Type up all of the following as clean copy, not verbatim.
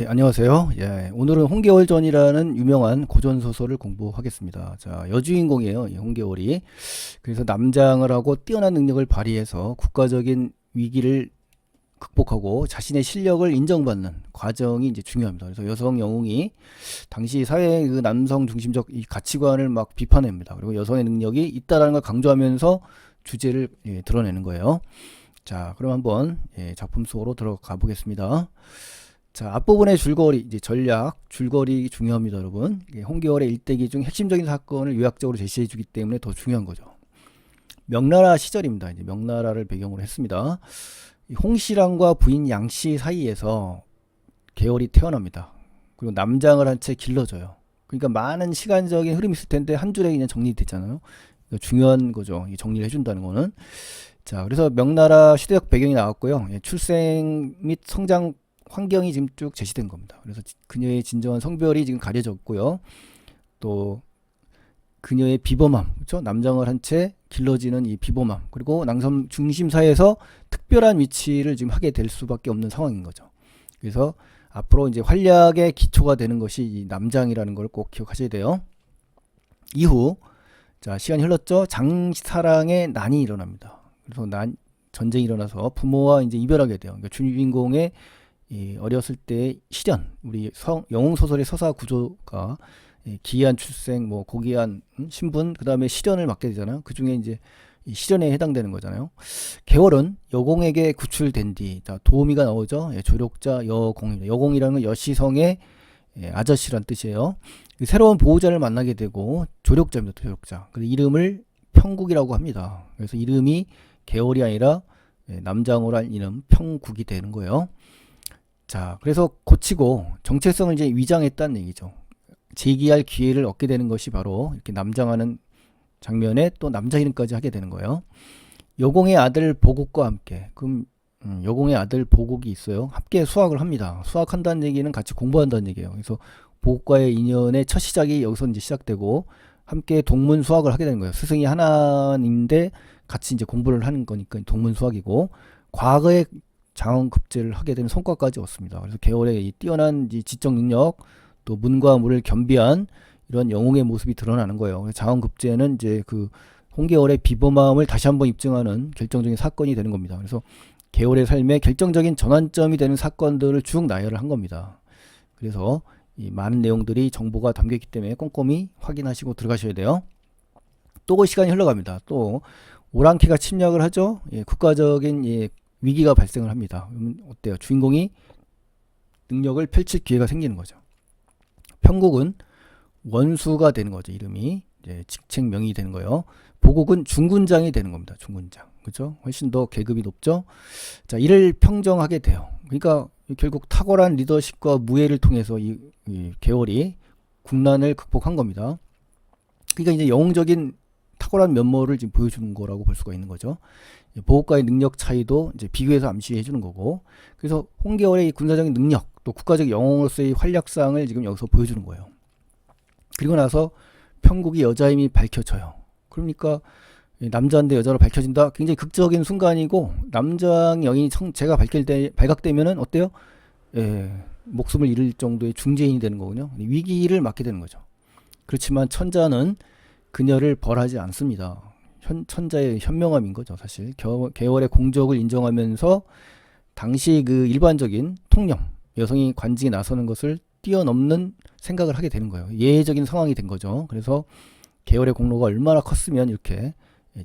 네, 안녕하세요. 예, 오늘은 홍계월전이라는 유명한 고전 소설을 공부하겠습니다. 자, 여주인공이에요. 이 홍계월이. 그래서 남장을 하고 뛰어난 능력을 발휘해서 국가적인 위기를 극복하고 자신의 실력을 인정받는 과정이 이제 중요합니다. 그래서 여성 영웅이 당시 사회의 그 남성 중심적 이 가치관을 막 비판합니다. 그리고 여성의 능력이 있다라는 걸 강조하면서 주제를 드러내는 거예요. 자, 그럼 한번 작품 속으로 들어가 보겠습니다. 자, 앞부분의 줄거리, 이제 전략, 줄거리 중요합니다, 여러분. 홍계월의 일대기 중 핵심적인 사건을 요약적으로 제시해 주기 때문에 더 중요한 거죠. 명나라 시절입니다. 이제 명나라를 배경으로 했습니다. 홍씨랑과 부인 양씨 사이에서 계월이 태어납니다. 그리고 남장을 한 채 길러져요. 그러니까 많은 시간적인 흐름이 있을 텐데 한 줄에 그냥 정리됐잖아요. 중요한 거죠. 정리를 해준다는 거는. 자, 그래서 명나라 시대적 배경이 나왔고요. 출생 및 성장 환경이 지금 쭉 제시된 겁니다. 그래서 그녀의 진정한 성별이 지금 가려졌고요. 또 그녀의 비범함, 그렇죠? 남장을 한 채 길러지는 이 비범함, 그리고 남성 중심 사회에서 특별한 위치를 지금 하게 될 수밖에 없는 상황인 거죠. 그래서 앞으로 이제 활약의 기초가 되는 것이 이 남장이라는 걸 꼭 기억하셔야 돼요. 이후 자, 시간이 흘렀죠. 장사랑의 난이 일어납니다. 그래서 전쟁이 일어나서 부모와 이제 이별하게 돼요. 그러니까 주인공의 어렸을 때의 시련, 우리 영웅 소설의 서사 구조가 기이한 출생, 뭐 고귀한 신분, 그 다음에 시련을 맡게 되잖아요. 그 중에 이제 이 시련에 해당되는 거잖아요. 계월은 여공에게 구출된 뒤, 자, 도우미가 나오죠. 조력자 여공입니다. 여공이라는 건 여시성의 아저씨란 뜻이에요. 새로운 보호자를 만나게 되고 조력자입니다. 조력자. 그 이름을 평국이라고 합니다. 그래서 이름이 계월이 아니라 남장으로 한 이름 평국이 되는 거예요. 자, 그래서 고치고 정체성을 이제 위장했다는 얘기죠. 제기할 기회를 얻게 되는 것이 바로 이렇게 남장하는 장면에 또 남자 이름까지 하게 되는 거예요. 여공의 아들 보국과 함께, 그럼 여공의 아들 보국이 있어요. 함께 수학을 합니다. 수학한다는 얘기는 같이 공부한다는 얘기예요. 그래서 보국과의 인연의 첫 시작이 여기서 이제 시작되고 함께 동문 수학을 하게 되는 거예요. 스승이 하나인데 같이 이제 공부를 하는 거니까 동문 수학이고, 과거에 장원급제를 하게 되는 성과까지 얻습니다. 그래서 계월의 이 뛰어난 이 지적 능력, 또 문과 무를 겸비한 이런 영웅의 모습이 드러나는 거예요. 장원급제는 이제 그 홍계월의 비범함을 다시 한번 입증하는 결정적인 사건이 되는 겁니다. 그래서 계월의 삶에 결정적인 전환점이 되는 사건들을 쭉 나열을 한 겁니다. 그래서 이 많은 내용들이 정보가 담겨 있기 때문에 꼼꼼히 확인하시고 들어가셔야 돼요. 또 시간이 흘러갑니다. 또 오랑캐가 침략을 하죠. 국가적인 위기가 발생을 합니다. 그러면 어때요? 주인공이 능력을 펼칠 기회가 생기는 거죠. 평국은 원수가 되는 거죠. 이름이 이제 직책명이 되는 거예요. 보국은 중군장이 되는 겁니다. 중군장, 그렇죠? 훨씬 더 계급이 높죠. 자, 이를 평정하게 돼요. 그러니까 결국 탁월한 리더십과 무예를 통해서 이 계월이 국난을 극복한 겁니다. 그러니까 이제 영웅적인 탁월한 면모를 지금 보여주는 거라고 볼 수가 있는 거죠. 보호과의 능력 차이도 이제 비교해서 암시해 주는 거고, 그래서 홍계월의 군사적인 능력, 또 국가적 영웅으로서의 활약상을 지금 여기서 보여주는 거예요. 그리고 나서 평국이 여자임이 밝혀져요. 그러니까 남자인데 여자로 밝혀진다. 굉장히 극적인 순간이고, 남장 여인이 제가 발각되면은 어때요? 목숨을 잃을 정도의 중재인이 되는 거군요. 위기를 맞게 되는 거죠. 그렇지만 천자는 그녀를 벌하지 않습니다. 천자의 현명함인 거죠, 사실. 계월의 공적을 인정하면서 당시 그 일반적인 통념, 여성이 관직에 나서는 것을 뛰어넘는 생각을 하게 되는 거예요. 예외적인 상황이 된 거죠. 그래서 계월의 공로가 얼마나 컸으면 이렇게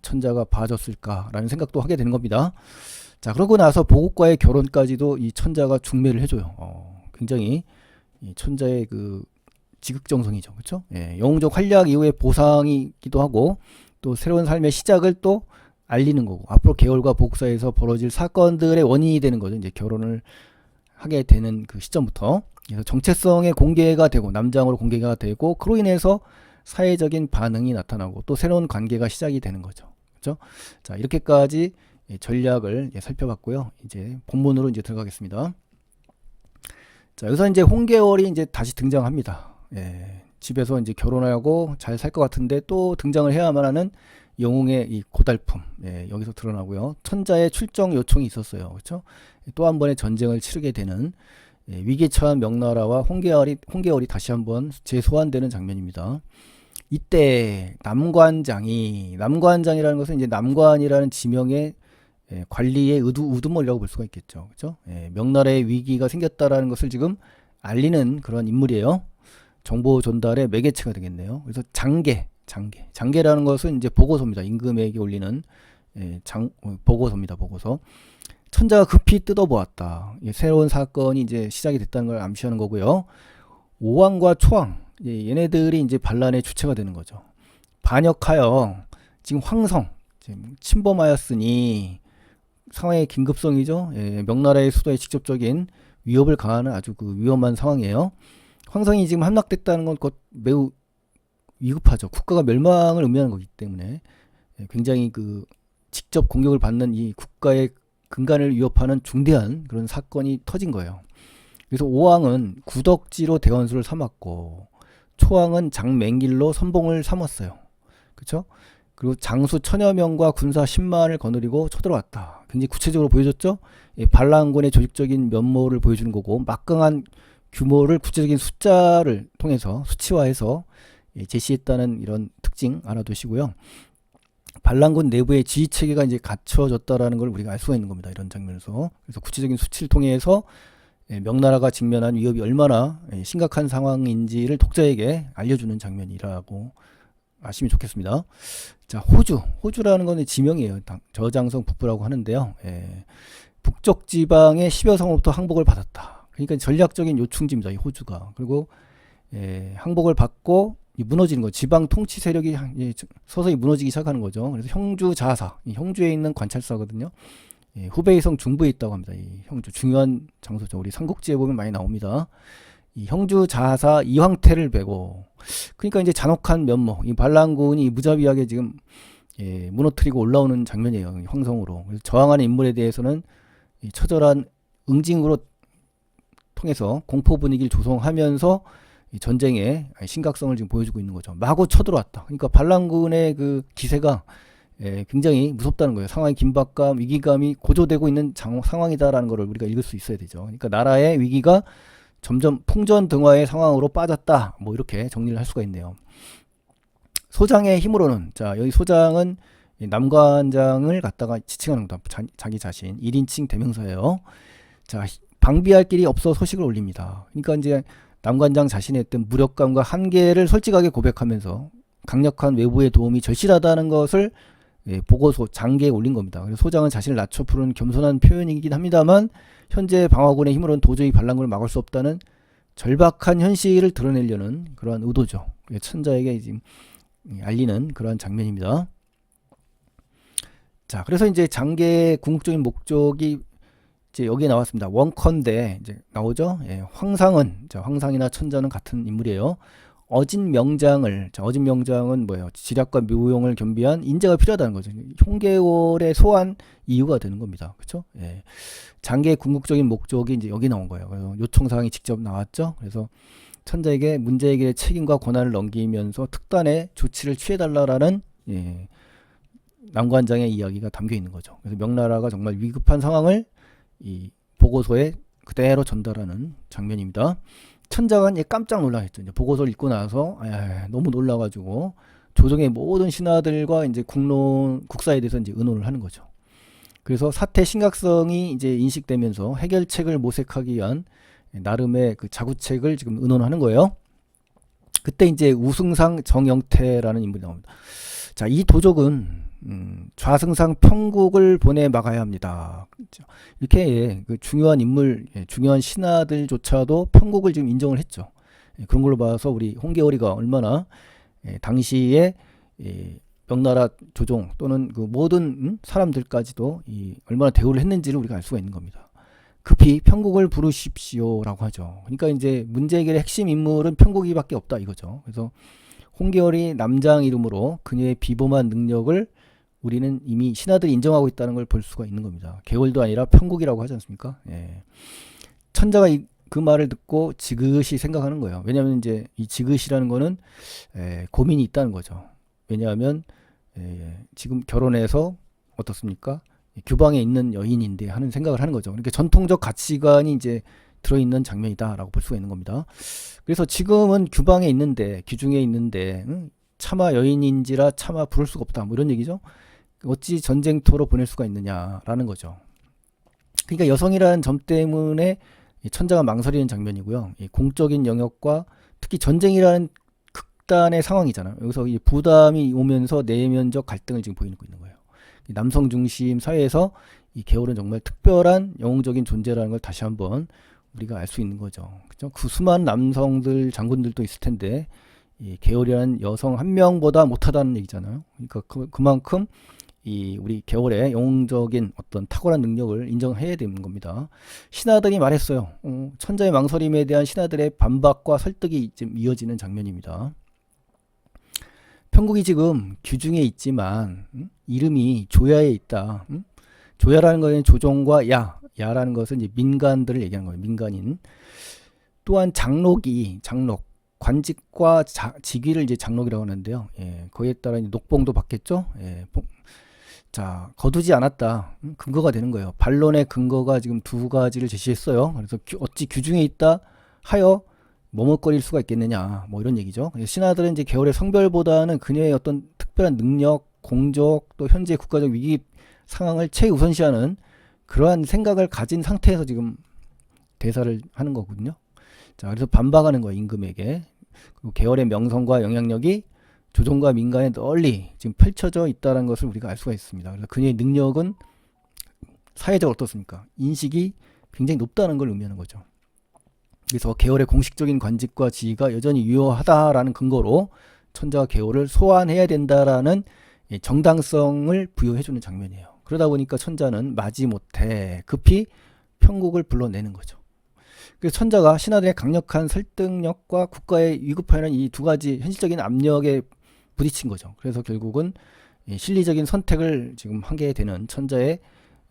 천자가 봐줬을까라는 생각도 하게 되는 겁니다. 자, 그러고 나서 보국과의 결혼까지도 이 천자가 중매를 해줘요. 굉장히 이 천자의 그 지극정성이죠, 그렇죠? 영웅적 활약 이후의 보상이기도 하고, 또 새로운 삶의 시작을 또 알리는 거고, 앞으로 계월과 보국 사이에서 벌어질 사건들의 원인이 되는 거죠. 이제 결혼을 하게 되는 그 시점부터. 그래서 정체성의 공개가 되고, 남장으로 공개가 되고, 그로 인해서 사회적인 반응이 나타나고 또 새로운 관계가 시작이 되는 거죠. 그렇죠? 자, 이렇게까지 전략을 살펴봤고요. 이제 본문으로 이제 들어가겠습니다. 자, 여기서 이제 홍계월이 이제 다시 등장합니다. 집에서 이제 결혼하고 잘 살 것 같은데 또 등장을 해야만 하는 영웅의 이 고달픔, 여기서 드러나고요. 천자의 출정 요청이 있었어요. 그렇죠? 또 한 번의 전쟁을 치르게 되는 위기에 처한 명나라와 홍계열이 다시 한번 재소환되는 장면입니다. 이때 남관장이라는 것은 이제 남관이라는 지명의 관리의 우두머리라고 볼 수가 있겠죠. 그렇죠? 명나라의 위기가 생겼다라는 것을 지금 알리는 그런 인물이에요. 정보 전달의 매개체가 되겠네요. 그래서 장계라는 것은 이제 보고서입니다. 임금에게 올리는 보고서입니다. 보고서. 천자가 급히 뜯어보았다. 새로운 사건이 이제 시작이 됐다는 걸 암시하는 거고요. 오왕과 초왕, 얘네들이 이제 반란의 주체가 되는 거죠. 반역하여 지금 황성 지금 침범하였으니 상황의 긴급성이죠. 명나라의 수도에 직접적인 위협을 가하는 아주 그 위험한 상황이에요. 황성이 지금 함락됐다는 건 매우 위급하죠. 국가가 멸망을 의미하는 거기 때문에 굉장히 그 직접 공격을 받는 이 국가의 근간을 위협하는 중대한 그런 사건이 터진 거예요. 그래서 오왕은 구덕지로 대원수를 삼았고 초왕은 장맹길로 선봉을 삼았어요. 그렇죠? 그리고 장수 천여 명과 군사 10만을 거느리고 쳐들어왔다. 굉장히 구체적으로 보여줬죠? 반란군의 조직적인 면모를 보여주는 거고 막강한 규모를 구체적인 숫자를 통해서 수치화해서 제시했다는 이런 특징 알아두시고요. 반란군 내부의 지휘 체계가 이제 갖춰졌다라는 걸 우리가 알 수가 있는 겁니다. 이런 장면에서. 그래서 구체적인 수치를 통해서 명나라가 직면한 위협이 얼마나 심각한 상황인지를 독자에게 알려주는 장면이라고 아시면 좋겠습니다. 자, 호주라는 건 지명이에요. 저장성 북부라고 하는데요. 북쪽 지방의 10여 성으로부터 항복을 받았다. 그러니까 전략적인 요충지입니다. 이 호주가. 그리고 항복을 받고 무너지는 거, 지방 통치 세력이 서서히 무너지기 시작하는 거죠. 그래서 형주 자사, 형주에 있는 관찰사거든요. 후베이 성 중부에 있다고 합니다. 이 형주 중요한 장소죠. 우리 삼국지에 보면 많이 나옵니다. 이 형주 자사 이황태를 베고, 그러니까 이제 잔혹한 면모, 이 반란군이 무자비하게 지금 무너뜨리고 올라오는 장면이에요. 황성으로. 그래서 저항하는 인물에 대해서는 이 처절한 응징으로 통해서 공포 분위기를 조성하면서 이 전쟁의 심각성을 지금 보여주고 있는 거죠. 마구 쳐들어왔다. 그러니까 반란군의 그 기세가 굉장히 무섭다는 거예요. 상황의 긴박감, 위기감이 고조되고 있는 상황이다라는 것을 우리가 읽을 수 있어야 되죠. 그러니까 나라의 위기가 점점 풍전등화의 상황으로 빠졌다. 뭐 이렇게 정리를 할 수가 있네요. 소장의 힘으로는, 자, 여기 소장은 남관장을 갖다가 지칭하는 겁니다. 자기 자신 1인칭 대명사예요. 자, 방비할 길이 없어 소식을 올립니다. 그러니까 이제 남관장 자신의 어떤 무력감과 한계를 솔직하게 고백하면서 강력한 외부의 도움이 절실하다는 것을 보고서 장계에 올린 겁니다. 그래서 소장은 자신을 낮춰 부르는 겸손한 표현이긴 합니다만 현재 방화군의 힘으로는 도저히 반란군을 막을 수 없다는 절박한 현실을 드러내려는 그러한 의도죠. 천자에게 지금 알리는 그러한 장면입니다. 자, 그래서 이제 장계의 궁극적인 목적이 이제 여기에 나왔습니다. 원컨대 이제 나오죠. 황상은, 자, 황상이나 천자는 같은 인물이에요. 어진명장은 뭐예요? 지략과 묘용을 겸비한 인재가 필요하다는 거죠. 홍계월의 소환 이유가 되는 겁니다. 그렇죠? 장계의 궁극적인 목적이 이제 여기 나온 거예요. 그래서 요청사항이 직접 나왔죠. 그래서 천자에게 문제에게 책임과 권한을 넘기면서 특단의 조치를 취해달라라는 남관장의 이야기가 담겨 있는 거죠. 그래서 명나라가 정말 위급한 상황을 이 보고서에 그대로 전달하는 장면입니다. 천자가 이제 깜짝 놀라겠죠. 이제 보고서를 읽고 나서 너무 놀라가지고 조정의 모든 신하들과 이제 국사에 대해서 이제 의논을 하는 거죠. 그래서 사태 심각성이 이제 인식되면서 해결책을 모색하기 위한 나름의 그 자구책을 지금 의논하는 거예요. 그때 이제 우승상 정영태라는 인물이 나옵니다. 자, 이 도적은 좌승상 평국을 보내 막아야 합니다. 이렇게 그 중요한 인물, 중요한 신하들조차도 평국을 지금 인정을 했죠. 그런 걸로 봐서 우리 홍계월이가 얼마나 당시에 명나라 조종 또는 그 모든 사람들까지도 얼마나 대우를 했는지를 우리가 알 수가 있는 겁니다. 급히 평국을 부르십시오라고 하죠. 그러니까 이제 문제 해결의 핵심 인물은 평국이밖에 없다 이거죠. 그래서 홍계월이 남장 이름으로 그녀의 비범한 능력을 우리는 이미 신하들이 인정하고 있다는 걸 볼 수가 있는 겁니다. 계월도 아니라 평국이라고 하지 않습니까? 천자가 그 말을 듣고 지긋이 생각하는 거예요. 왜냐하면 이제 이 지긋이라는 거는 고민이 있다는 거죠. 왜냐하면 지금 결혼해서 어떻습니까? 규방에 있는 여인인데 하는 생각을 하는 거죠. 그러니까 전통적 가치관이 이제 들어있는 장면이다라고 볼 수가 있는 겁니다. 그래서 지금은 규방에 있는데, 규중에 있는데, 차마 여인인지라 차마 부를 수가 없다, 뭐 이런 얘기죠. 어찌 전쟁터로 보낼 수가 있느냐라는 거죠. 그러니까 여성이라는 점 때문에 천자가 망설이는 장면이고요. 이 공적인 영역과 특히 전쟁이라는 극단의 상황이잖아요. 여기서 이 부담이 오면서 내면적 갈등을 지금 보이고 있는 거예요. 남성 중심 사회에서 이 계월은 정말 특별한 영웅적인 존재라는 걸 다시 한번 우리가 알 수 있는 거죠. 그죠? 그 수많은 남성들, 장군들도 있을 텐데 이 계월이라는 여성 한 명보다 못하다는 얘기잖아요. 그러니까 그만큼 이 우리 계월의 영웅적인 어떤 탁월한 능력을 인정해야 되는 겁니다. 신하들이 말했어요. 천자의 망설임에 대한 신하들의 반박과 설득이 좀 이어지는 장면입니다. 편국이 지금 규중에 있지만 이름이 조야에 있다. 조야라는 것은 조종과 야라는 것은 이제 민간들을 얘기하는 거예요. 민간인. 또한 장록이 관직과 직위를 이제 장록이라고 하는데요. 예, 거기에 따라 이제 녹봉도 받겠죠. 예, 자, 거두지 않았다. 근거가 되는 거예요. 반론의 근거가 지금 두 가지를 제시했어요. 그래서 어찌 규중에 있다 하여 머뭇거릴 수가 있겠느냐, 뭐 이런 얘기죠. 신하들은 이제 계월의 성별보다는 그녀의 어떤 특별한 능력, 공적, 또 현재 국가적 위기 상황을 최우선시하는 그러한 생각을 가진 상태에서 지금 대사를 하는 거거든요. 자, 그래서 반박하는 거예요, 임금에게. 그리고 계월의 명성과 영향력이 조정과 민간에 널리 지금 펼쳐져 있다는 것을 우리가 알 수가 있습니다. 그래서 그녀의 능력은 사회적으로 어떻습니까? 인식이 굉장히 높다는 걸 의미하는 거죠. 그래서 계월의 공식적인 관직과 지위가 여전히 유효하다라는 근거로 천자가 계월을 소환해야 된다라는 정당성을 부여해주는 장면이에요. 그러다 보니까 천자는 마지못해 급히 편국을 불러내는 거죠. 그래서 천자가 신하들의 강력한 설득력과 국가의 위급하는 이 두 가지 현실적인 압력에 부딪힌 거죠. 그래서 결국은 실리적인 선택을 지금 하게 되는 천자의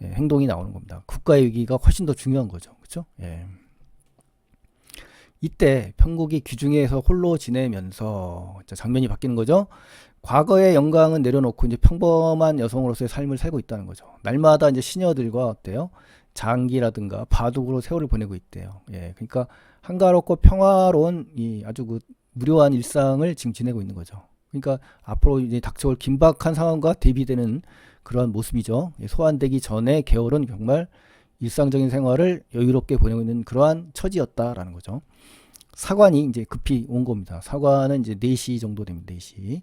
행동이 나오는 겁니다. 국가의 위기가 훨씬 더 중요한 거죠. 그렇죠? 예. 이때 편국이 귀중에서 홀로 지내면서 장면이 바뀌는 거죠. 과거의 영광은 내려놓고 이제 평범한 여성으로서의 삶을 살고 있다는 거죠. 날마다 이제 시녀들과 어때요? 장기라든가 바둑으로 세월을 보내고 있대요. 예, 그러니까 한가롭고 평화로운 이 아주 그 무료한 일상을 지금 지내고 있는 거죠. 그러니까 앞으로 이제 닥쳐올 긴박한 상황과 대비되는 그러한 모습이죠. 소환되기 전에 계월은 정말 일상적인 생활을 여유롭게 보내고 있는 그러한 처지였다라는 거죠. 사관이 이제 급히 온 겁니다. 사관은 이제 4시 정도 됩니다. 4시.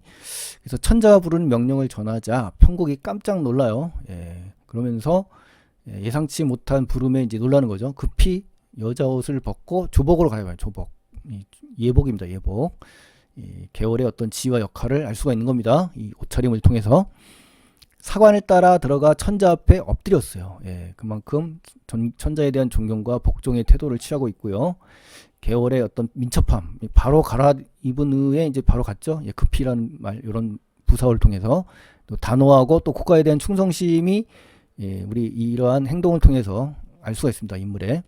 그래서 천자가 부르는 명령을 전하자 편국이 깜짝 놀라요. 예, 그러면서 예상치 못한 부름에 이제 놀라는 거죠. 급히 여자 옷을 벗고 조복으로 가요. 조복. 예복입니다. 예복. 계월의 어떤 지위와 역할을 알 수가 있는 겁니다. 이 옷차림을 통해서. 사관을 따라 들어가 천자 앞에 엎드렸어요. 예, 그만큼 천자에 대한 존경과 복종의 태도를 취하고 있고요. 계월의 어떤 민첩함, 바로 갈아입은 후에 이제 바로 갔죠. 예, 급히라는 말, 이런 부사를 통해서 또 단호하고 또 국가에 대한 충성심이 예, 우리 이러한 행동을 통해서 알 수가 있습니다. 인물에.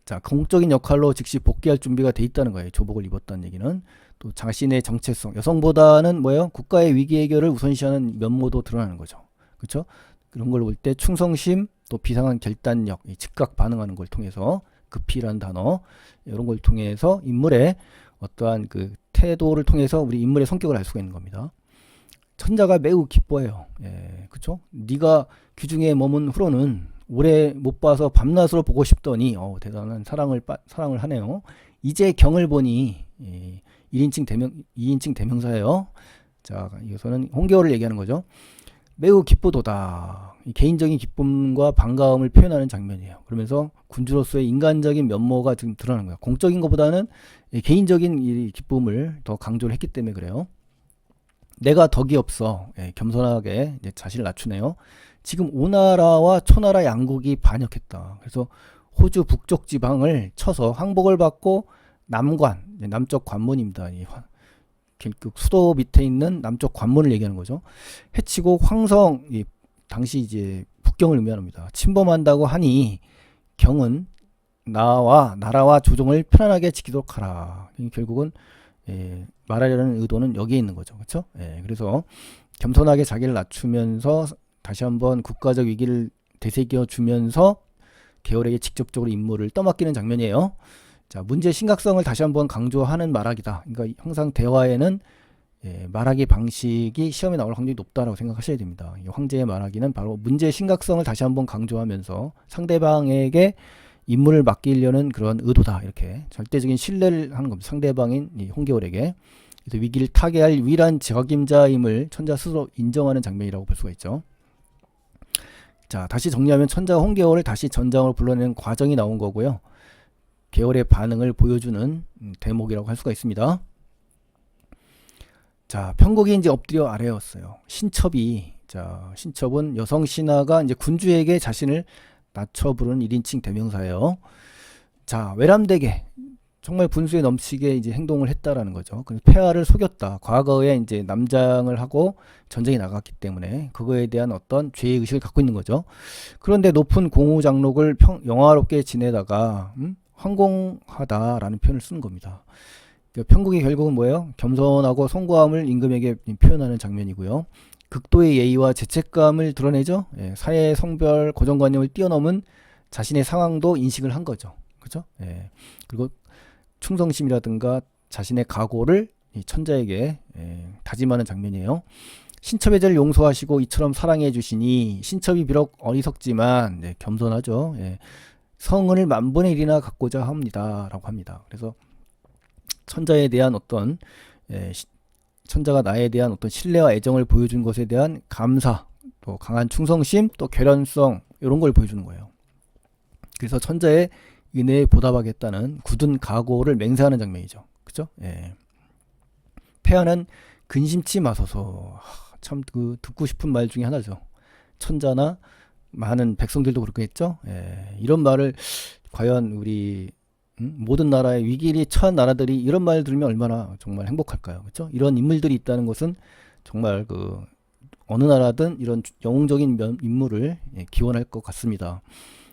자, 공적인 역할로 즉시 복귀할 준비가 돼 있다는 거예요. 조복을 입었다는 얘기는. 또 자신의 정체성, 여성보다는 뭐예요? 국가의 위기 해결을 우선시하는 면모도 드러나는 거죠. 그렇죠? 그런 걸 볼 때 충성심, 또 비상한 결단력, 즉각 반응하는 걸 통해서 급히라는 단어 이런 걸 통해서 인물의 어떠한 그 태도를 통해서 우리 인물의 성격을 알 수가 있는 겁니다. 천자가 매우 기뻐해요. 예, 그렇죠? 네가 귀중에 머문 후로는 오래 못 봐서 밤낮으로 보고 싶더니 대단한 사랑을 하네요. 이제 경을 보니 2인칭 대명사예요. 자, 이것은 홍계월을 얘기하는 거죠. 매우 기쁘도다. 개인적인 기쁨과 반가움을 표현하는 장면이에요. 그러면서 군주로서의 인간적인 면모가 지금 드러나는 거예요. 공적인 것보다는 개인적인 이 기쁨을 더 강조를 했기 때문에 그래요. 내가 덕이 없어. 겸손하게 이제 자신을 낮추네요. 지금 오나라와 초나라 양국이 반역했다. 그래서 호주 북쪽 지방을 쳐서 항복을 받고 남관, 남쪽 관문입니다. 수도 밑에 있는 남쪽 관문을 얘기하는 거죠. 해치고 황성, 당시 이제 북경을 의미합니다. 침범한다고 하니 경은 나라와 조정을 편안하게 지키도록 하라. 결국은 말하려는 의도는 여기에 있는 거죠. 그렇죠? 그래서 겸손하게 자기를 낮추면서 다시 한번 국가적 위기를 되새겨 주면서 계월에게 직접적으로 임무를 떠맡기는 장면이에요. 자, 문제의 심각성을 다시 한번 강조하는 말하기다. 그러니까 항상 대화에는 말하기 방식이 시험에 나올 확률이 높다라고 생각하셔야 됩니다. 이 황제의 말하기는 바로 문제의 심각성을 다시 한번 강조하면서 상대방에게 임무를 맡기려는 그런 의도다. 이렇게 절대적인 신뢰를 하는 겁니다. 상대방인 이 홍계월에게. 그래서 위기를 타개할 유일한 적임자임을 천자 스스로 인정하는 장면이라고 볼 수가 있죠. 자, 다시 정리하면 천자가 홍계월을 다시 전장으로 불러내는 과정이 나온 거고요. 계월의 반응을 보여주는 대목이라고 할 수가 있습니다. 자, 편곡이 이제 엎드려 아래였어요. 신첩이, 자, 신첩은 여성 신하가 이제 군주에게 자신을 낮춰 부르는 1인칭 대명사예요. 자, 외람되게 정말 분수에 넘치게 이제 행동을 했다라는 거죠. 그래서 폐하를 속였다. 과거에 이제 남장을 하고 전쟁에 나갔기 때문에 그거에 대한 어떤 죄의 의식을 갖고 있는 거죠. 그런데 높은 공우 장록을 영화롭게 지내다가 황공하다라는 표현을 쓰는 겁니다. 편곡이 결국은 뭐예요? 겸손하고 송구함을 임금에게 표현하는 장면이고요. 극도의 예의와 죄책감을 드러내죠. 사회 성별 고정관념을 뛰어넘은 자신의 상황도 인식을 한 거죠. 그죠? 그리고 충성심이라든가 자신의 각오를 천자에게 다짐하는 장면이에요. 신첩의 죄를 용서하시고 이처럼 사랑해 주시니, 신첩이 비록 어리석지만 겸손하죠. 성은을 만분의 1이나 갖고자 합니다. 라고 합니다. 그래서 천자에 대한 어떤 천자가 나에 대한 어떤 신뢰와 애정을 보여준 것에 대한 감사, 또 강한 충성심, 또 결연성, 이런 걸 보여주는 거예요. 그래서 천자의 은혜에 보답하겠다는 굳은 각오를 맹세하는 장면이죠. 그죠? 폐하는 근심치 마소서. 참 그 듣고 싶은 말 중에 하나죠. 천자나 많은 백성들도 그렇겠죠. 이런 말을 과연 우리 모든 나라의 위기에 처한 나라들이 이런 말 들으면 얼마나 정말 행복할까요? 그렇죠? 이런 인물들이 있다는 것은 정말 그 어느 나라든 이런 영웅적인 인물을 기원할 것 같습니다.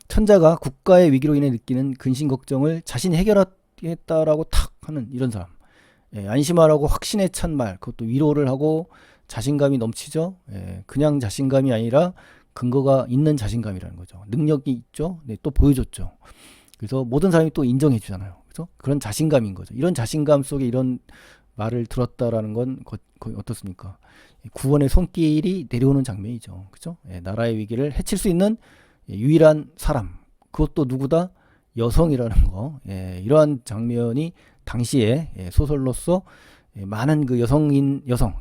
천자가 국가의 위기로 인해 느끼는 근심 걱정을 자신이 해결하겠다라고 탁 하는 이런 사람. 안심하라고 확신에 찬 말, 그것도 위로를 하고 자신감이 넘치죠. 그냥 자신감이 아니라 근거가 있는 자신감이라는 거죠. 능력이 있죠. 또 보여줬죠. 그래서 모든 사람이 또 인정해 주잖아요. 그죠? 그런 자신감인 거죠. 이런 자신감 속에 이런 말을 들었다라는 건 거의 어떻습니까? 구원의 손길이 내려오는 장면이죠. 그죠? 나라의 위기를 해칠 수 있는 유일한 사람. 그것도 누구다? 여성이라는 거. 이러한 장면이 당시에 소설로서 많은 그 여성,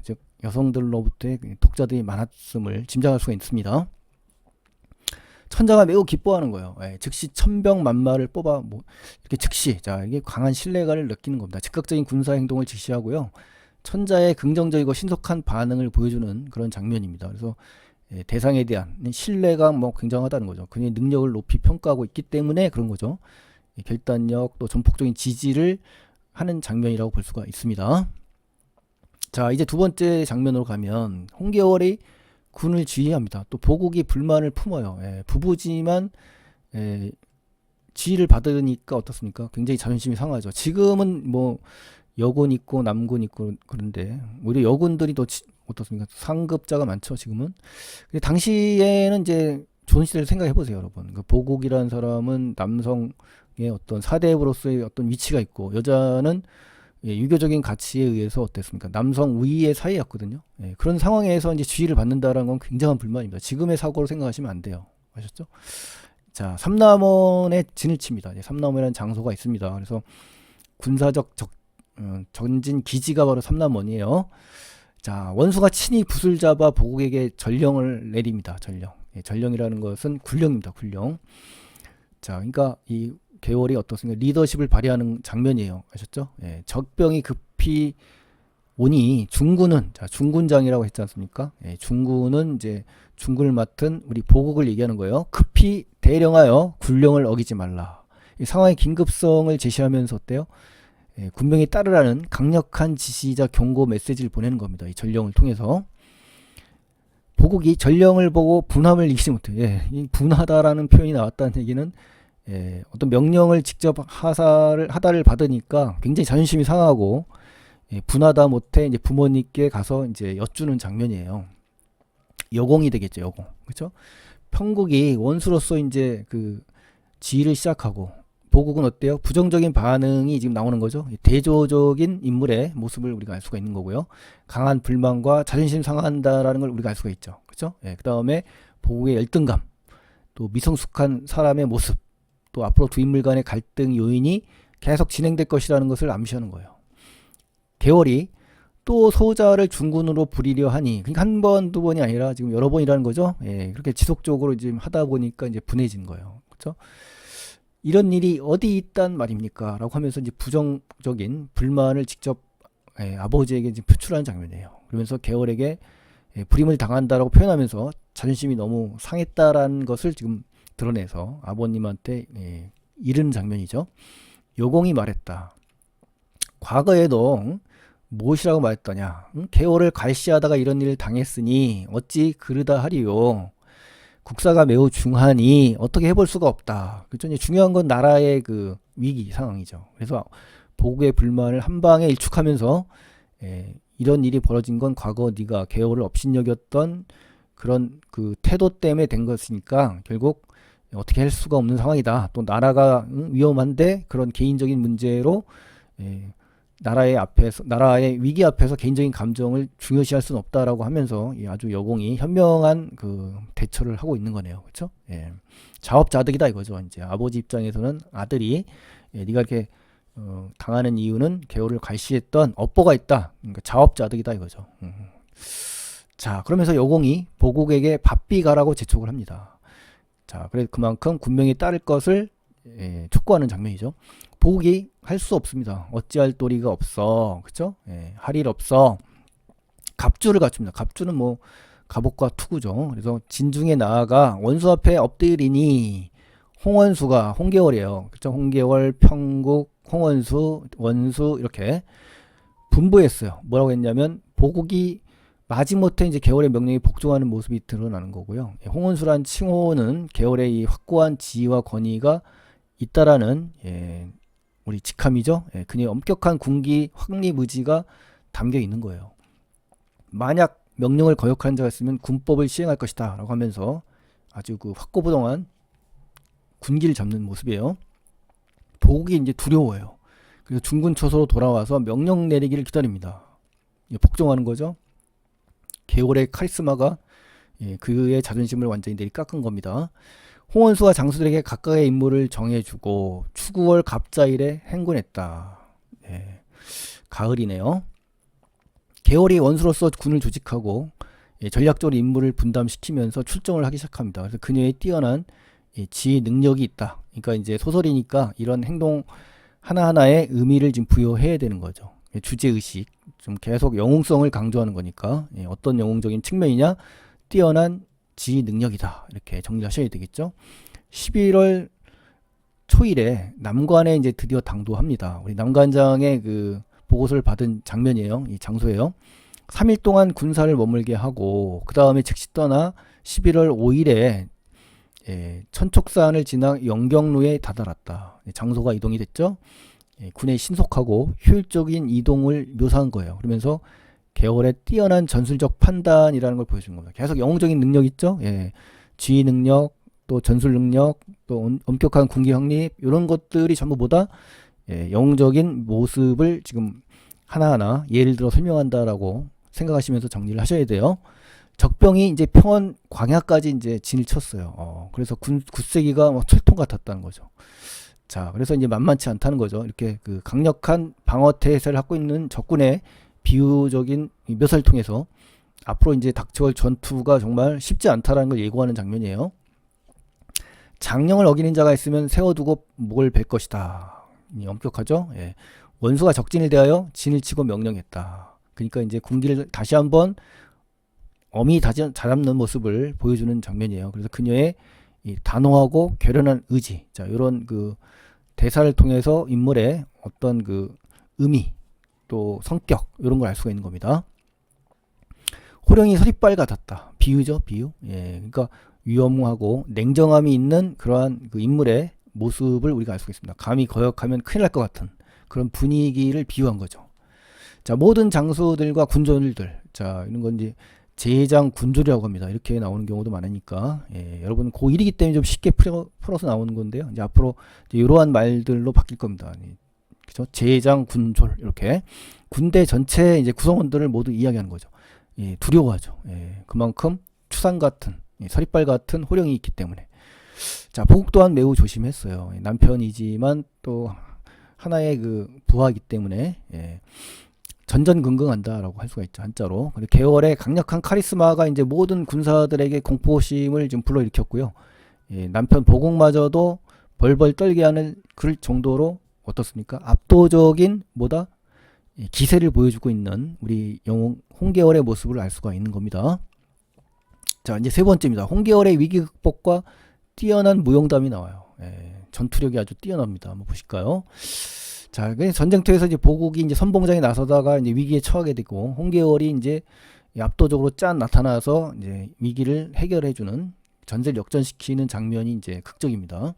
즉 여성들로부터의 독자들이 많았음을 짐작할 수가 있습니다. 천자가 매우 기뻐하는 거예요. 즉시 천병만마를 뽑아 이렇게 즉시, 자, 이게 강한 신뢰감을 느끼는 겁니다. 즉각적인 군사 행동을 지시하고요. 천자의 긍정적이고 신속한 반응을 보여주는 그런 장면입니다. 그래서 대상에 대한 신뢰가 굉장하다는 거죠. 그의 능력을 높이 평가하고 있기 때문에 그런 거죠. 결단력, 또 전폭적인 지지를 하는 장면이라고 볼 수가 있습니다. 자, 이제 두 번째 장면으로 가면 홍계월이 군을 지휘합니다. 또 보국이 불만을 품어요. 부부지만 지휘를 받으니까 어떻습니까? 굉장히 자존심이 상하죠. 지금은 뭐 여군 있고 남군 있고 그런데 오히려 여군들이 더 어떻습니까? 상급자가 많죠. 지금은. 근데 당시에는 이제 좋은 시대를 생각해 보세요, 여러분. 그 보국이라는 사람은 남성의 어떤 사대부로서의 어떤 위치가 있고, 여자는 유교적인 가치에 의해서 어땠습니까? 남성 우위의 사이였거든요. 그런 상황에서 이제 지휘를 받는다라는 건 굉장한 불만입니다. 지금의 사고로 생각하시면 안 돼요. 아셨죠? 자, 삼남원에 진을 칩니다. 삼남원이라는 장소가 있습니다. 그래서 군사적 전진 기지가 바로 삼남원이에요. 자, 원수가 친히 붓을 잡아 보국에게 전령을 내립니다. 전령. 전령이라는 것은 군령입니다. 군령. 자, 그러니까 이 계월이 어떻습니까? 리더십을 발휘하는 장면이에요. 아셨죠? 적병이 급히 오니 중군은, 자, 중군장이라고 했지 않습니까? 중군은 이제 중군을 맡은 우리 보국을 얘기하는 거예요. 급히 대령하여 군령을 어기지 말라. 이 상황의 긴급성을 제시하면서 어때요? 군명에 따르라는 강력한 지시자 경고 메시지를 보내는 겁니다. 이 전령을 통해서. 보국이 전령을 보고 분함을 이기지 못해요. 이 분하다라는 표현이 나왔다는 얘기는 어떤 명령을 직접 하다를 받으니까 굉장히 자존심이 상하고 분하다 못해 이제 부모님께 가서 이제 여쭈는 장면이에요. 여공이 되겠죠, 여공. 그렇죠? 편국이 원수로서 이제 그 지휘를 시작하고 보국은 어때요? 부정적인 반응이 지금 나오는 거죠. 대조적인 인물의 모습을 우리가 알 수가 있는 거고요. 강한 불만과 자존심 상한다라는 걸 우리가 알 수가 있죠. 그렇죠? 예, 그 다음에 보국의 열등감, 또 미성숙한 사람의 모습, 또 앞으로 두 인물 간의 갈등 요인이 계속 진행될 것이라는 것을 암시하는 거예요. 계월이 또 소자를 중군으로 부리려 하니, 그러니까 한 번, 두 번이 아니라 지금 여러 번이라는 거죠. 예, 그렇게 지속적으로 지금 하다 보니까 이제 분해진 거예요. 그렇죠? 이런 일이 어디 있단 말입니까? 라고 하면서 이제 부정적인 불만을 직접 아버지에게 이제 표출하는 장면이에요. 그러면서 계월에게 불임을 당한다라고 표현하면서 자존심이 너무 상했다라는 것을 지금 드러내서 아버님한테 이른 장면이죠. 여공이 말했다. 과거에도 무엇이라고 말했더냐? 계월을 갈시하다가 이런 일을 당했으니 어찌 그르다 하리요. 국사가 매우 중하니 어떻게 해볼 수가 없다. 그렇죠? 중요한 건 나라의 그 위기 상황이죠. 그래서 보국의 불만을 한 방에 일축하면서 이런 일이 벌어진 건 과거 네가 계월을 업신여겼던 그런 그 태도 때문에 된 것이니까 결국 어떻게 할 수가 없는 상황이다. 또 나라가 위험한데 그런 개인적인 문제로 나라의 위기 앞에서 개인적인 감정을 중요시할 수는 없다라고 하면서 아주 여공이 현명한 그 대처를 하고 있는 거네요. 그렇죠? 예. 자업자득이다 이거죠. 이제 아버지 입장에서는 아들이 네가 이렇게 당하는 이유는 계월을 갈시했던 업보가 있다. 그러니까 자업자득이다 이거죠. 자, 그러면서 여공이 보국에게 바삐 가라고 재촉을 합니다. 자, 그래서 그만큼 군명이 따를 것을 촉구하는 장면이죠. 보국이 할 수 없습니다. 어찌할 도리가 없어. 그쵸? 할 일 없어. 갑주를 갖춥니다. 갑주는 뭐 갑옷과 투구죠. 그래서 진중에 나아가 원수 앞에 엎드리니 홍원수가 홍계월이에요. 그쵸? 홍계월, 평국, 홍원수, 원수 이렇게 분부했어요. 뭐라고 했냐면 보국이 마지못해 이제 계월의 명령에 복종하는 모습이 드러나는 거고요. 홍원수란 칭호는 계월의 이 확고한 지위와 권위가 있다라는 우리 직함이죠. 그녀의 엄격한 군기 확리무지가 담겨 있는 거예요. 만약 명령을 거역하는 자가 있으면 군법을 시행할 것이다 라고 하면서 아주 그 확고부동한 군기를 잡는 모습이에요. 보국이 이제 두려워요. 그래서 중군 초소로 돌아와서 명령 내리기를 기다립니다. 복종하는 거죠. 계월의 카리스마가 그의 자존심을 완전히 내리깎은 겁니다. 홍원수와 장수들에게 각각의 임무를 정해주고 추구월 갑자일에 행군했다. 가을이네요. 계월이 원수로서 군을 조직하고 전략적으로 임무를 분담시키면서 출정을 하기 시작합니다. 그래서 그녀의 뛰어난 지휘 능력이 있다. 그러니까 이제 소설이니까 이런 행동 하나하나에 의미를 좀 부여해야 되는 거죠. 주제의식, 좀 계속 영웅성을 강조하는 거니까 어떤 영웅적인 측면이냐? 뛰어난 지휘 능력이다. 이렇게 정리하셔야 되겠죠. 11월 초일에 남관에 이제 드디어 당도합니다. 우리 남관장의 그 보고서를 받은 장면이에요. 이 장소예요. 3일 동안 군사를 머물게 하고 그 다음에 즉시 떠나 11월 5일에 천촉산을 지나 영경로에 다다랐다. 장소가 이동이 됐죠. 군의 신속하고 효율적인 이동을 묘사한 거예요. 그러면서 계월의 뛰어난 전술적 판단이라는 걸 보여주는 겁니다. 계속 영웅적인 능력 있죠. 지휘 능력, 또 전술 능력, 또 엄격한 군기 확립 이런 것들이 전부 보다 영웅적인 모습을 지금 하나하나 예를 들어 설명한다라고 생각하시면서 정리를 하셔야 돼요. 적병이 이제 평원 광야까지 이제 진을 쳤어요. 그래서 굳세기가 뭐 철통 같았다는 거죠. 자, 그래서 이제 만만치 않다는 거죠. 이렇게 그 강력한 방어 태세를 갖고 있는 적군의 비유적인 묘사를 통해서 앞으로 이제 닥쳐올 전투가 정말 쉽지 않다라는 걸 예고하는 장면이에요. 장령을 어기는 자가 있으면 세워두고 목을 벨 것이다. 엄격하죠. 원수가 적진을 대하여 진을 치고 명령했다. 그러니까 이제 군기를 다시 한번 엄히 다잡는 모습을 보여주는 장면이에요. 그래서 그녀의 이 단호하고 결연한 의지, 자, 이런 그 대사를 통해서 인물의 어떤 그 의미, 또 성격 이런 걸 알 수가 있는 겁니다. 호령이 서리빨 같았다. 비유죠, 비유. 그러니까 위험하고 냉정함이 있는 그러한 그 인물의 모습을 우리가 알 수가 있습니다. 감히 거역하면 큰일 날 것 같은 그런 분위기를 비유한 거죠. 자, 모든 장수들과 군졸들, 자, 이런 건 이제 제장 군졸이라고 합니다. 이렇게 나오는 경우도 많으니까 여러분 고1이기 때문에 좀 쉽게 풀어서 나오는 건데요. 이제 앞으로 이제 이러한 말들로 바뀔 겁니다. 그죠? 제장 군졸 이렇게 군대 전체 이제 구성원들을 모두 이야기하는 거죠. 두려워하죠. 그만큼 추상 같은 서리빨 같은 호령이 있기 때문에. 자, 보국 또한 매우 조심했어요. 남편이지만 또 하나의 그 부하이기 때문에 전전긍긍한다라고 할 수가 있죠. 한자로. 근데 계월의 강력한 카리스마가 이제 모든 군사들에게 공포심을 좀 불러일으켰고요. 남편 보국마저도 벌벌 떨게 하는 그럴 정도로 어떻습니까? 압도적인 뭐다? 기세를 보여주고 있는 우리 영웅 홍계월의 모습을 알 수가 있는 겁니다. 자, 이제 세 번째입니다. 홍계월의 위기 극복과 뛰어난 무용담이 나와요. 전투력이 아주 뛰어납니다. 한번 보실까요? 자, 전쟁터에서 이제 보국이 이제 선봉장에 나서다가 이제 위기에 처하게 되고 홍계월이 이제 압도적으로 짠 나타나서 이제 위기를 해결해주는 전세를 역전시키는 장면이 이제 극적입니다.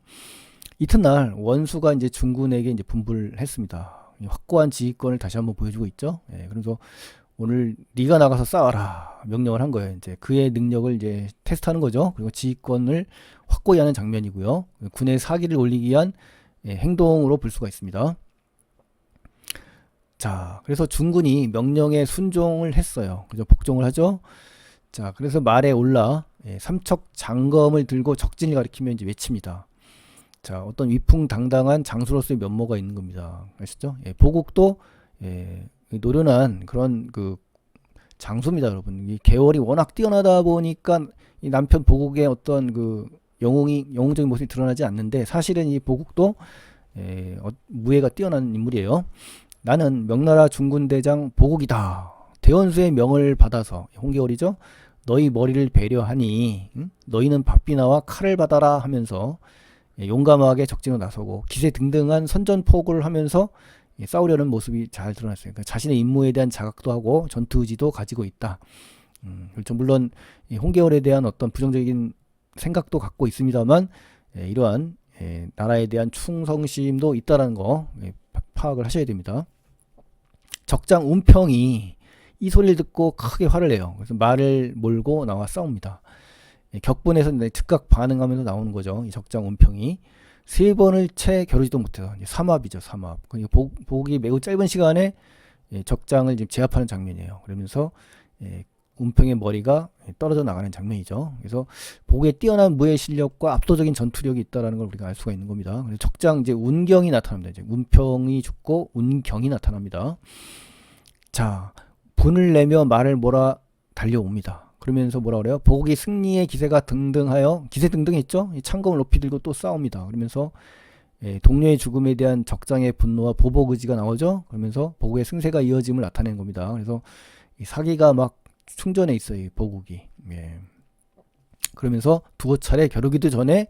이튿날 원수가 이제 중군에게 이제 분불했습니다. 확고한 지휘권을 다시 한번 보여주고 있죠. 그래서 오늘 네가 나가서 싸워라 명령을 한 거예요. 이제 그의 능력을 이제 테스트하는 거죠. 그리고 지휘권을 확고히 하는 장면이고요. 군의 사기를 올리기 위한 행동으로 볼 수가 있습니다. 자, 그래서 중군이 명령에 순종을 했어요. 그죠? 복종을 하죠. 자, 그래서 말에 올라 삼척 장검을 들고 적진을 가리키며 이제 외칩니다. 자, 어떤 위풍당당한 장수로서의 면모가 있는 겁니다. 아시죠? 보국도 노련한 그런 그 장수입니다, 여러분. 이 계월이 워낙 뛰어나다 보니까 이 남편 보국의 어떤 그 영웅적인 모습이 드러나지 않는데 사실은 이 보국도 무예가 뛰어난 인물이에요. 나는 명나라 중군대장 보국이다. 대원수의 명을 받아서 홍계월이죠. 너희 머리를 배려하니 너희는 밥비나와 칼을 받아라 하면서 용감하게 적진으로 나서고 기세등등한 선전포고를 하면서 싸우려는 모습이 잘 드러났어요. 그러니까 자신의 임무에 대한 자각도 하고 전투 의지도 가지고 있다. 그렇죠. 물론 홍계월에 대한 어떤 부정적인 생각도 갖고 있습니다만 이러한 나라에 대한 충성심도 있다라는 거 파악을 하셔야 됩니다. 적장 운평이 이 소리를 듣고 크게 화를 내요. 그래서 말을 몰고 나와 싸웁니다. 격분해서 즉각 반응하면서 나오는 거죠. 이 적장 운평이 세 번을 채 겨루지도 못해서 삼합이죠. 삼합. 보국이 매우 짧은 시간에 적장을 지금 제압하는 장면이에요. 그러면서 운평의 머리가 떨어져 나가는 장면이죠. 그래서 보국의 뛰어난 무예 실력과 압도적인 전투력이 있다는 걸 우리가 알 수가 있는 겁니다. 그래서 적장 이제 운경이 나타납니다. 이제 운평이 죽고 운경이 나타납니다. 자, 분을 내며 말을 몰아 달려옵니다. 그러면서 뭐라 그래요? 보국이 승리의 기세가 등등하여 기세 등등했죠. 창검을 높이 들고 또 싸웁니다. 그러면서 동료의 죽음에 대한 적장의 분노와 보복 의지가 나오죠. 그러면서 보국의 승세가 이어짐을 나타내는 겁니다. 그래서 이 사기가 막 충전해 있어요. 이 보국이. 그러면서 두어 차례 겨루기도 전에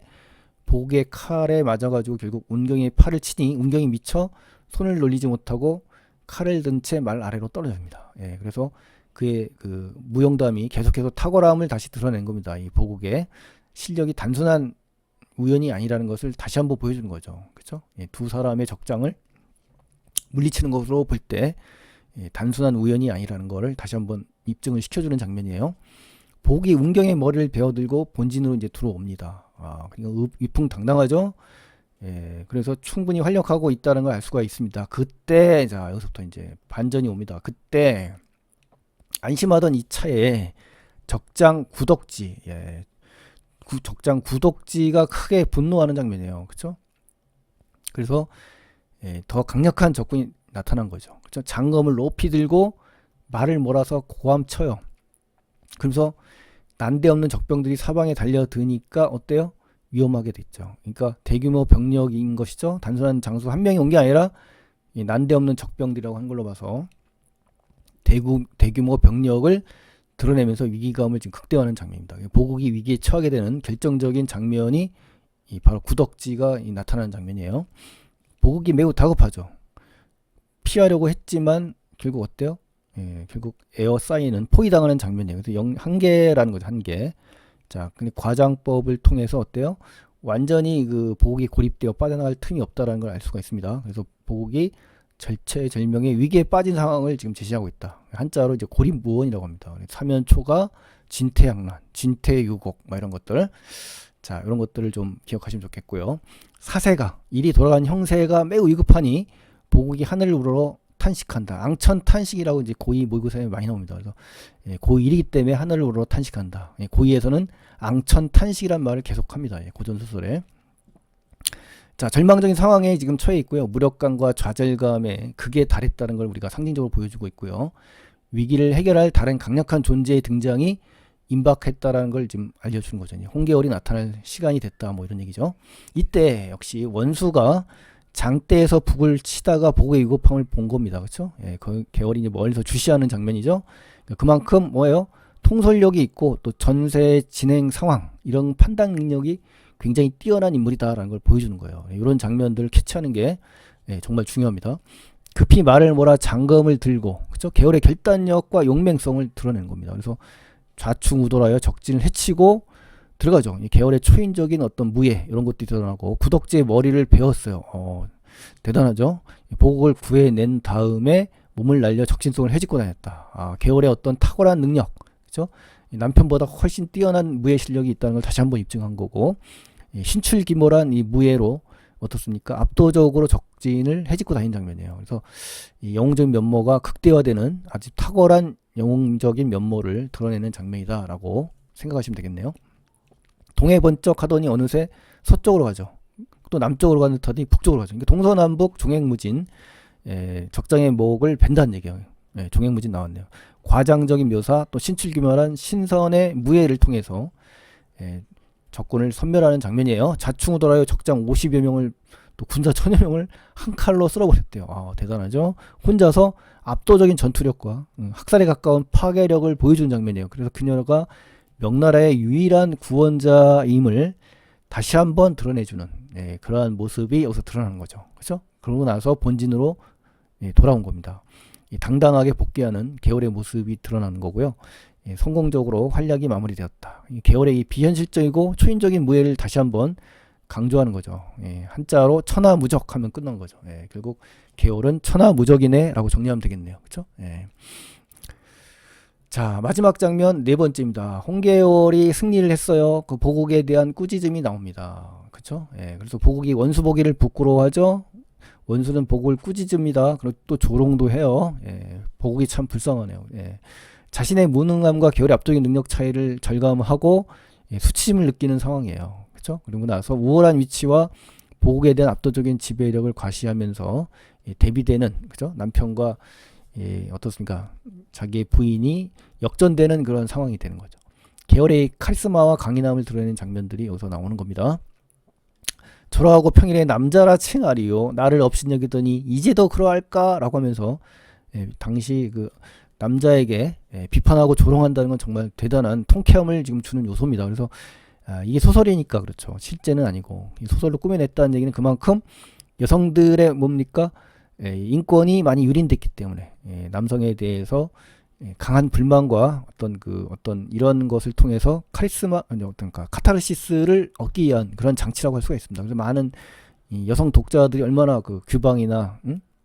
보국의 칼에 맞아가지고 결국 운경의 팔을 치니 운경이 미쳐 손을 놀리지 못하고 칼을 든 채 말 아래로 떨어집니다. 그래서 그의 그 무용담이 계속해서 탁월함을 다시 드러낸 겁니다. 이 보국의 실력이 단순한 우연이 아니라는 것을 다시 한번 보여주는 거죠. 그렇죠? 두 사람의 적장을 물리치는 것으로 볼 때 단순한 우연이 아니라는 것을 다시 한번 입증을 시켜주는 장면이에요. 보국이 운경의 머리를 베어들고 본진으로 이제 들어옵니다. 그러니까 위풍당당하죠. 그래서 충분히 활력하고 있다는 걸 알 수가 있습니다. 그때 자 여기서부터 이제 반전이 옵니다. 그때 안심하던 이 차에 적장 구덕지, 적장 구덕지가 크게 분노하는 장면이에요. 그렇죠? 그래서 더 강력한 적군이 나타난 거죠. 그렇죠? 장검을 높이 들고 말을 몰아서 고함 쳐요. 그래서 난데없는 적병들이 사방에 달려드니까 어때요? 위험하게 됐죠. 그러니까 대규모 병력인 것이죠. 단순한 장수 한 명이 온 게 아니라 난데없는 적병들이라고 한 걸로 봐서 대규모 병력을 드러내면서 위기감을 지금 극대화하는 장면입니다. 보국이 위기에 처하게 되는 결정적인 장면이 바로 구덕지가 나타나는 장면이에요. 보국이 매우 다급하죠. 피하려고 했지만 결국 어때요? 결국 에어사인은 포위당하는 장면이에요. 그래서 한계라는 거죠. 한계. 자, 근데 과장법을 통해서 어때요? 완전히 그 보국이 고립되어 빠져나갈 틈이 없다는 걸 알 수가 있습니다. 그래서 보국이 절체절명의 위기에 빠진 상황을 지금 제시하고 있다. 한자로 이제 고립무원이라고 합니다. 사면초가 진퇴양난, 진퇴유곡 막 이런 것들. 자, 이런 것들을 좀 기억하시면 좋겠고요. 사세가 일이 돌아가는 형세가 매우 위급하니 보국이 하늘을 우러러 탄식한다. 앙천탄식이라고 이제 고이 모의고사에 많이 나옵니다. 그래서 고1이기 때문에 하늘을 우러러 탄식한다. 고2에서는 앙천탄식이란 말을 계속합니다. 고전 소설에. 자, 절망적인 상황에 지금 처해 있고요. 무력감과 좌절감에 극에 달했다는 걸 우리가 상징적으로 보여주고 있고요. 위기를 해결할 다른 강력한 존재의 등장이 임박했다라는 걸 지금 알려주는 거죠. 홍계월이 나타날 시간이 됐다, 뭐 이런 얘기죠. 이때 역시 원수가 장대에서 북을 치다가 보국의 위급함을 본 겁니다. 그렇죠? 그 계월이 이제 멀리서 주시하는 장면이죠. 그만큼 뭐예요? 통솔력이 있고 또 전세 진행 상황 이런 판단 능력이 굉장히 뛰어난 인물이다라는 걸 보여주는 거예요. 이런 장면들을 캐치하는 게 정말 중요합니다. 급히 말을 몰아 장검을 들고, 그렇죠? 계월의 결단력과 용맹성을 드러내는 겁니다. 그래서 좌충우돌하여 적진을 해치고 들어가죠. 이 계월의 초인적인 어떤 무예 이런 것들이 드러나고 구덕지의 머리를 베었어요. 대단하죠. 보국을 구해낸 다음에 몸을 날려 적진성을 헤집고 다녔다. 계월의 어떤 탁월한 능력, 그렇죠? 남편보다 훨씬 뛰어난 무예 실력이 있다는 걸 다시 한번 입증한 거고, 신출귀몰한 이 무예로 어떻습니까? 압도적으로 적진을 헤집고 다닌 장면이에요. 그래서 이 영웅적인 면모가 극대화되는 아주 탁월한 영웅적인 면모를 드러내는 장면이다라고 생각하시면 되겠네요. 동해 번쩍 하더니 어느새 서쪽으로 가죠. 또 남쪽으로 가는 듯하더니 북쪽으로 가죠. 그러니까 동서남북 종횡무진, 적장의 목을 벤다는 얘기예요. 종횡무진 나왔네요. 과장적인 묘사, 또 신출귀몰한 신선의 무예를 통해서 적군을 섬멸하는 장면이에요. 자충우돌하여 적장 50여 명을 또 군사 1000여 명을 한 칼로 쓸어버렸대요. 대단하죠. 혼자서 압도적인 전투력과 학살에 가까운 파괴력을 보여준 장면이에요. 그래서 그녀가 명나라의 유일한 구원자임을 다시 한번 드러내주는 그러한 모습이 여기서 드러나는 거죠. 그렇죠? 그러고 나서 본진으로 돌아온 겁니다. 당당하게 복귀하는 계월의 모습이 드러나는 거고요. 성공적으로 활약이 마무리되었다. 계월의 이 비현실적이고 초인적인 무예를 다시 한번 강조하는 거죠. 한자로 천하무적하면 끝난 거죠. 결국 계월은 천하무적이네 라고 정리하면 되겠네요. 그렇죠? 자, 마지막 장면 네 번째입니다. 홍계월이 승리를 했어요. 그 보국에 대한 꾸짖음이 나옵니다. 그렇죠? 그래서 보국이 원수 보기를 부끄러워하죠. 원수는 보국을 꾸짖습니다. 그리고 또 조롱도 해요. 보국이 참 불쌍하네요. 자신의 무능함과 계월의 압도적인 능력 차이를 절감하고 수치심을 느끼는 상황이에요. 그렇죠? 그리고 나서 우월한 위치와 보국에 대한 압도적인 지배력을 과시하면서 대비되는, 그죠? 남편과 어떻습니까? 자기의 부인이 역전되는 그런 상황이 되는 거죠. 계월의 카리스마와 강인함을 드러내는 장면들이 여기서 나오는 겁니다. 졸하고 평일에 남자라 칭하리요 나를 업신여기더니 이제도 그러할까 라고 하면서 당시 그 남자에게 비판하고 조롱한다는 건 정말 대단한 통쾌함을 지금 주는 요소입니다. 그래서 이게 소설이니까 그렇죠. 실제는 아니고 이 소설로 꾸며냈다는 얘기는 그만큼 여성들의 뭡니까? 인권이 많이 유린됐기 때문에 남성에 대해서 강한 불만과 어떤 이런 것을 통해서 카리스마 아니 어떤가 카타르시스를 얻기 위한 그런 장치라고 할 수가 있습니다. 그래서 많은 이 여성 독자들이 얼마나 그 규방이나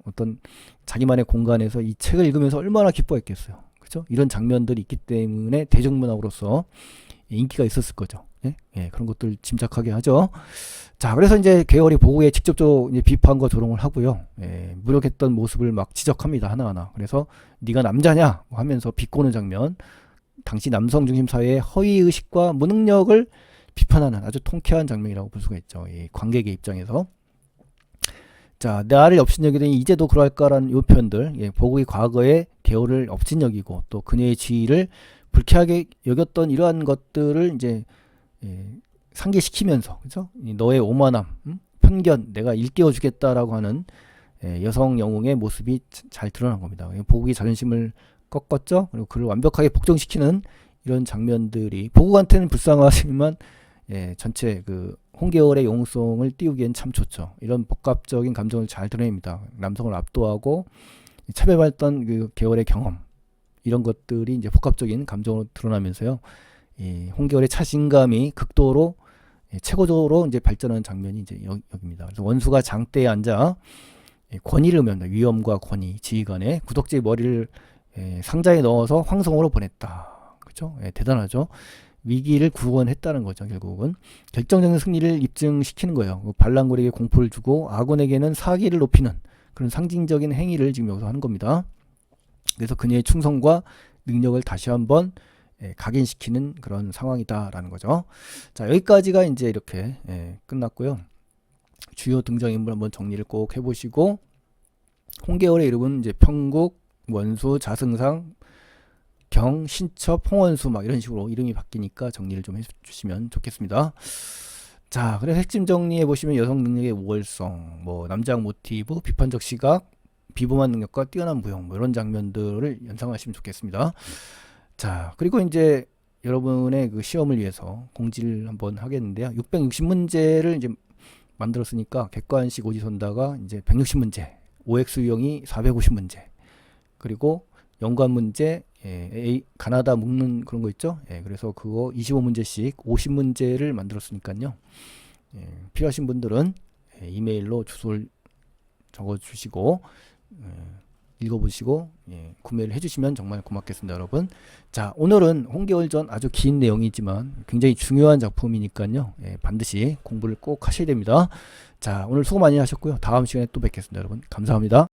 어떤 자기만의 공간에서 이 책을 읽으면서 얼마나 기뻐했겠어요. 그렇죠? 이런 장면들이 있기 때문에 대중문학으로서 인기가 있었을 거죠. 그런 것들 짐작하게 하죠. 자, 그래서 이제 계월이 보국에 직접적으로 이제 비판과 조롱을 하고요. 무력했던 모습을 막 지적합니다. 하나하나. 그래서 네가 남자냐 하면서 비꼬는 장면. 당시 남성 중심 사회의 허위의식과 무능력을 비판하는 아주 통쾌한 장면이라고 볼 수가 있죠. 이 관객의 입장에서. 자, 나를 업신여기더니 이제도 그럴까라는 요 표현들. 보국이 과거에 계월을 업신여기고 또 그녀의 지위를 불쾌하게 여겼던 이러한 것들을 이제 상기시키면서, 그죠? 너의 오만함, 편견, 내가 일깨워 주겠다라고 하는 여성 영웅의 모습이 잘 드러난 겁니다. 보국이 자존심을 꺾었죠. 그리고 그를 완벽하게 복종시키는 이런 장면들이 보국한테는 불쌍하지만 전체 그 홍계월의 영웅성을 띄우기엔 참 좋죠. 이런 복합적인 감정을 잘 드러냅니다. 남성을 압도하고 차별받았던 그 계월의 경험, 이런 것들이 이제 복합적인 감정으로 드러나면서요. 홍계월의 자신감이 극도로 최고적으로 이제 발전하는 장면이 이제 여기입니다. 그래서 원수가 장대에 앉아 권위를 의미합니다. 위험과 권위, 지휘관의 구덕지의 머리를 상자에 넣어서 황성으로 보냈다. 그죠? 대단하죠. 위기를 구원했다는 거죠. 결국은 결정적인 승리를 입증시키는 거예요. 반란군에게 공포를 주고 아군에게는 사기를 높이는 그런 상징적인 행위를 지금 여기서 하는 겁니다. 그래서 그녀의 충성과 능력을 다시 한번 각인시키는 그런 상황이다라는 거죠. 자, 여기까지가 이제 이렇게 끝났고요. 주요 등장인물 한번 정리를 꼭 해보시고, 홍계월의 이름은 이제 평국, 원수, 자승상, 경, 신첩, 홍원수 막 이런 식으로 이름이 바뀌니까 정리를 좀 해주시면 좋겠습니다. 자, 그래서 핵심 정리해 보시면 여성 능력의 우월성, 뭐 남장 모티브, 비판적 시각, 비범한 능력과 뛰어난 무용, 뭐 이런 장면들을 연상하시면 좋겠습니다. 자, 그리고 이제 여러분의 그 시험을 위해서 공지를 한번 하겠는데요. 660문제를 이제 만들었으니까 객관식 오지선다가 이제 160문제, OX 유형이 450문제, 그리고 연관 문제, 가나다 묶는 그런 거 있죠. 그래서 그거 25문제씩 50문제를 만들었으니까요. 필요하신 분들은 이메일로 주소를 적어주시고 읽어보시고 구매를 해주시면 정말 고맙겠습니다, 여러분. 자, 오늘은 홍계월전 아주 긴 내용이지만 굉장히 중요한 작품이니까요. 반드시 공부를 꼭 하셔야 됩니다. 자, 오늘 수고 많이 하셨고요. 다음 시간에 또 뵙겠습니다, 여러분. 감사합니다.